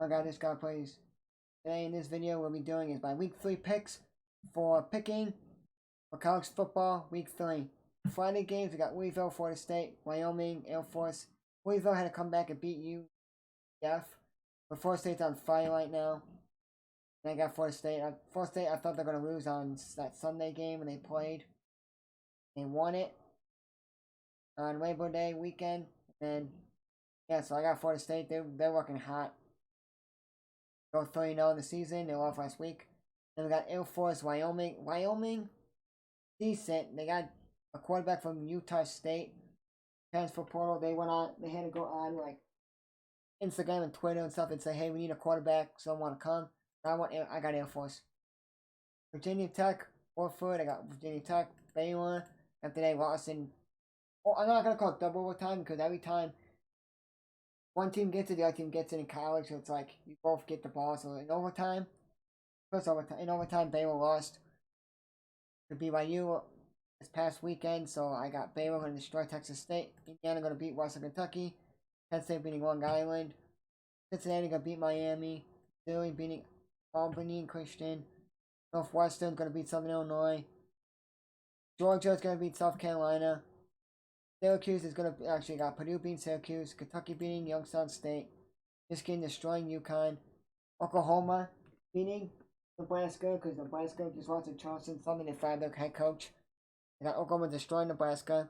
Okay, this guy plays. Today in this video, we'll be doing is my week 3 picks for picking for college football week 3. Friday games, we got Louisville, Florida State, Wyoming, Air Force. Louisville had to come back and beat UF. But Florida State's on fire right now. And I got Florida State. Florida State, I thought they were going to lose on that Sunday game when they played. They won it on Labor Day weekend. And yeah, so I got Florida State. They're working hot. Go 3-0 in the season. They lost last week. Then we got Air Force, Wyoming. Wyoming, decent. They got a quarterback from Utah State. Transfer portal. They had to go on like Instagram and Twitter and stuff and say, hey, we need a quarterback. Someone want to come. I got Air Force. Virginia Tech, Warford. I got Virginia Tech, Baylor. After they lost in. Oh, I'm not gonna call it double overtime because every time one team gets it, the other team gets it in college, so it's like you both get the ball. So in overtime, Baylor lost to BYU this past weekend. So I got Baylor going to destroy Texas State. Indiana going to beat Western Kentucky. Penn State beating Long Island. Cincinnati going to beat Miami. Philly beating Albany and Christian. Northwestern going to beat Southern Illinois. Georgia is going to beat South Carolina. Syracuse is going to actually got Purdue beating Syracuse. Kentucky beating Youngstown State. Michigan destroying UConn. Oklahoma beating Nebraska because Nebraska just lost to Charleston. Something to find their head coach. They got Oklahoma destroying Nebraska.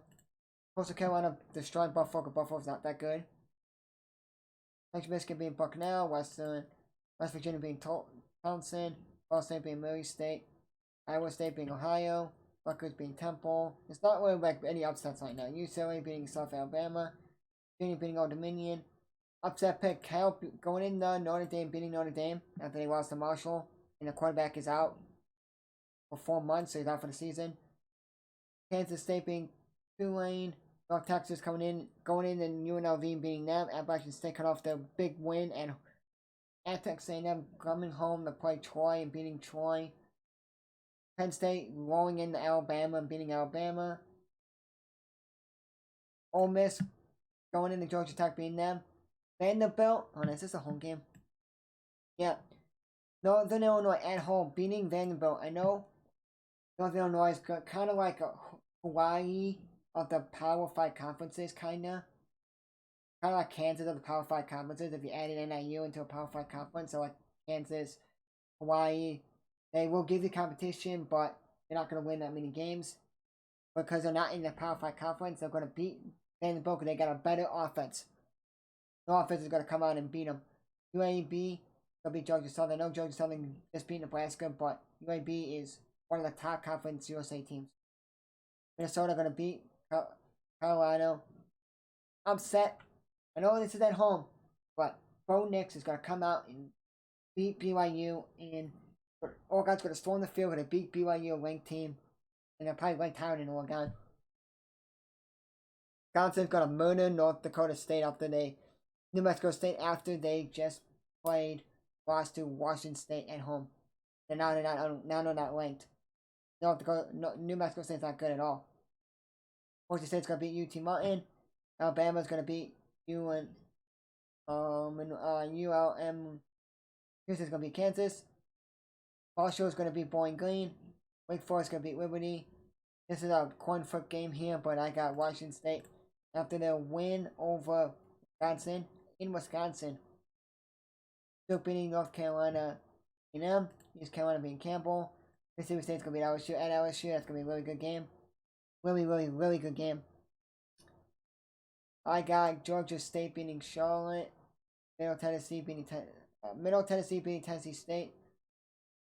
Coastal Carolina destroying Buffalo because Buffalo's not that good. Michigan beating Bucknell. West Virginia beating Townsend. Ball State beating Murray State. Iowa State beating Ohio. Rutgers beating Temple. It's not really like any upsets right now. UCLA beating South Alabama. Virginia beating Old Dominion. Upset pick, Cal going in Notre Dame beating Notre Dame after they lost to Marshall. And the quarterback is out for 4 months, so he's out for the season. Kansas State beating Tulane. North Texas going in and UNLV beating them. Appalachian State cut off their big win and at Texas A&M coming home to play Troy and beating Troy. Penn State rolling into Alabama and beating Alabama. Ole Miss going into Georgia Tech beating them. Vanderbilt. Oh, is this a home game? Yeah. Northern Illinois at home beating Vanderbilt. I know Northern Illinois is kind of like a Hawaii of the Power 5 conferences, kind of. Kind of like Kansas of the Power 5 conferences if you added NIU into a Power 5 conference. So like Kansas, Hawaii. They will give you competition, but they're not going to win that many games. Because they're not in the Power 5 conference, they're going to beat Vanderbilt because they got a better offense. The offense is going to come out and beat them. UAB, they'll beat Georgia Southern. I know Georgia Southern just beat Nebraska, but UAB is one of the top Conference USA teams. Minnesota going to beat Colorado. Upset. I know this is at home, but Bo Nix is going to come out and beat BYU, and Oregon's going to storm the field and beat BYU, a ranked team, and they're probably ranked higher in Oregon. Wisconsin's going to murder North Dakota State New Mexico State after they just lost to Washington State at home. And now they're not ranked. New Mexico State's not good at all. Washington State's going to beat UT Martin. Alabama's going to beat ULM. Houston's going to beat Kansas. Marshall's going to beat Bowling Green. Wake Forest going to beat Liberty. This is a coin flip game here, but I got Washington State after their win over Wisconsin. In Wisconsin, still beating North Carolina A&M. East Carolina beating Campbell. Mississippi State's going to beat LSU at LSU. That's going to be a really good game. Really good game. I got Georgia State beating Charlotte. Middle Tennessee beating Tennessee State.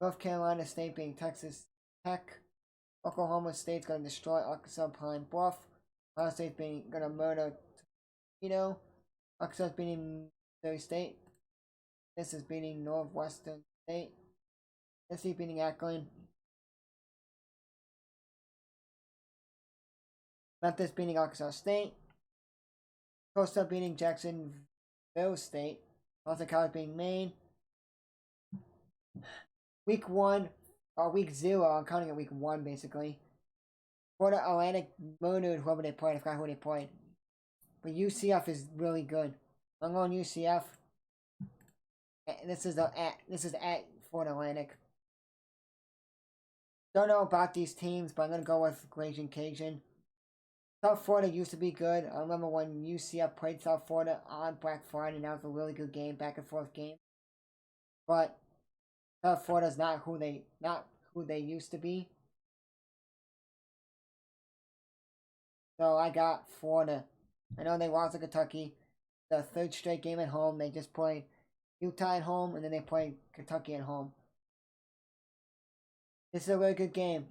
North Carolina State beating Texas Tech. Oklahoma State's going to destroy Arkansas Pine Bluff. Ohio State's going to murder Toledo. Arkansas beating Missouri State. This is beating Northwestern State. Tennessee beating Akron. Memphis beating Arkansas State. Coastal beating Jacksonville State. Boston College beating Maine. Week 1, or week 0, I'm counting it week 1 basically. Florida Atlantic murdered whoever they played. I forgot who they played. But UCF is really good. I'm going UCF. This is at Florida Atlantic. Don't know about these teams, but I'm gonna go with Raging Cajun. South Florida used to be good. I remember when UCF played South Florida on Black Friday, and that was a really good game, back and forth game. But South Florida's not who they used to be. So I got Florida. I know they lost to Kentucky. The third straight game at home. They just played Utah at home, and then they played Kentucky at home. This is a really good game.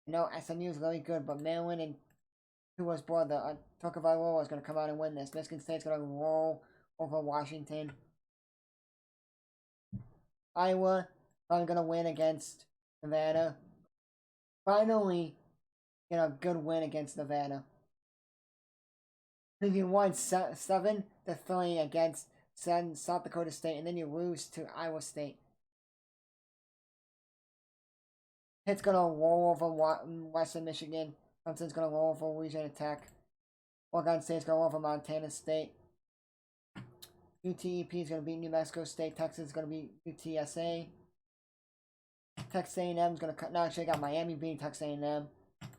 I know SMU is really good, but Maryland and Tua's brother, Tagovailoa, is going to come out and win this. Michigan State's going to roll over Washington. Iowa probably going to win against Nevada. Finally, get a good win against Nevada. If you won 7-3 against South Dakota State, and then you lose to Iowa State. Pitt's gonna roll over Western Michigan. Clemson's gonna roll over Louisiana Tech. Oregon State's gonna roll over Montana State. UTEP is gonna beat New Mexico State. Texas is gonna beat UTSA. Texas A&M is gonna cut. No, actually, I got Miami beating Texas A&M.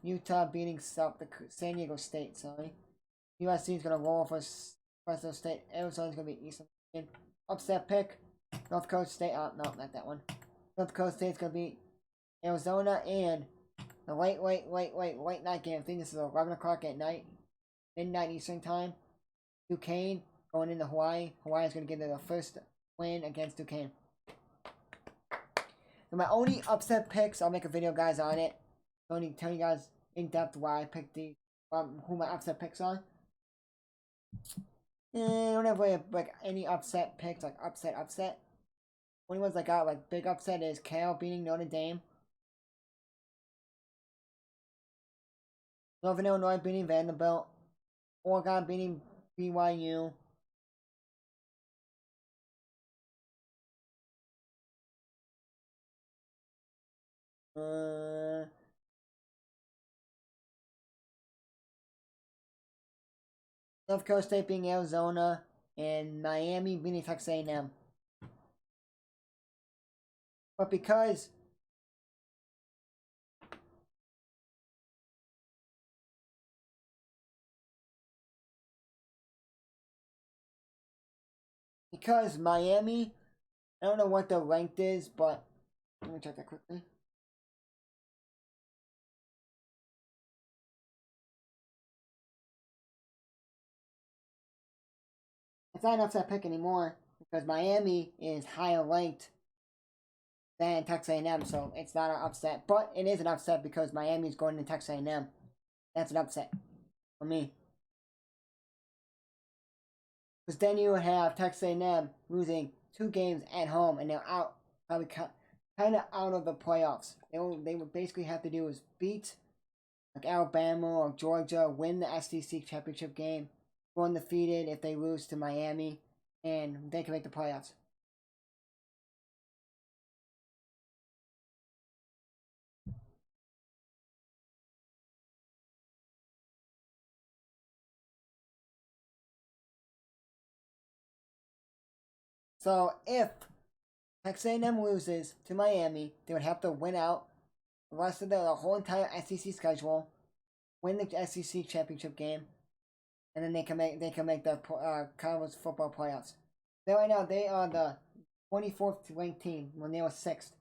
Utah beating San Diego State. Sorry. USC is gonna roll over Fresno State. Arizona's gonna beat Eastern Michigan. Upset pick. North Dakota State. No, not that one. North Dakota State's gonna beat Arizona, and the late night game. I think this is 11 o'clock at night, midnight Eastern time. Duquesne going into Hawaii. Hawaii's going to get their first win against Duquesne. So my only upset picks, I'll make a video, guys, on it. Only tell you guys in depth why I picked who my upset picks are. I don't have really like any upset picks, like upset. Only ones I got like big upset is Cal beating Notre Dame. Northern Illinois beating Vanderbilt. Oregon beating BYU. North Dakota State beating Arizona. And Miami beating Texas A&M. But because Miami, I don't know what the ranked is, but let me check that quickly. It's not an upset pick anymore because Miami is higher ranked than Texas A&M, so it's not an upset. But it is an upset because Miami is going to Texas A&M. That's an upset for me. Because then you have Texas A&M losing 2 games at home, and they're out, probably kind of out of the playoffs. They would basically have to do is beat like Alabama or Georgia, win the SEC championship game, go undefeated if they lose to Miami, and they can make the playoffs. So if Texas A&M loses to Miami, they would have to win out the rest of the whole entire SEC schedule, win the SEC championship game, and then they can make the college football playoffs. So right now they are the 24th ranked team when they were 6th.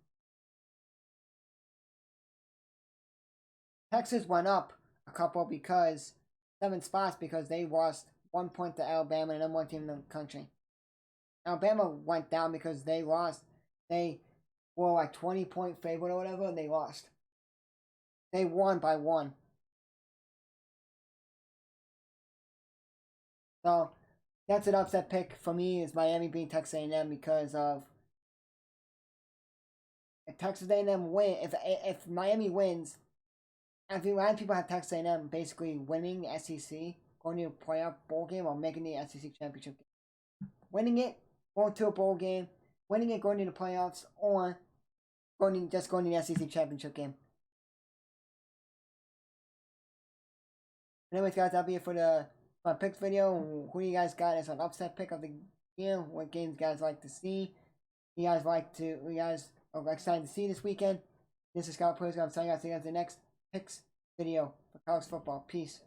Texas went up a couple because 7 spots because they lost 1 point to Alabama and number 1 team in the country. Alabama went down because they lost. They were like 20-point favorite or whatever, and they lost. They won by 1. So that's an upset pick for me is Miami beating Texas A&M because of if Texas A&M win, if Miami wins, I think a lot of people have Texas A&M basically winning the SEC, going to a playoff bowl game, or making the SEC championship game. Winning it, going to a bowl game, winning it, going to the playoffs, or just going to the SEC championship game. Anyways, guys, that'll be it for my picks video. Who you guys got as an upset pick of the year? What games you guys like to see? you guys are excited to see this weekend. This is Scott Pruitt. I'm signing out. See you guys in the next picks video for college football. Peace.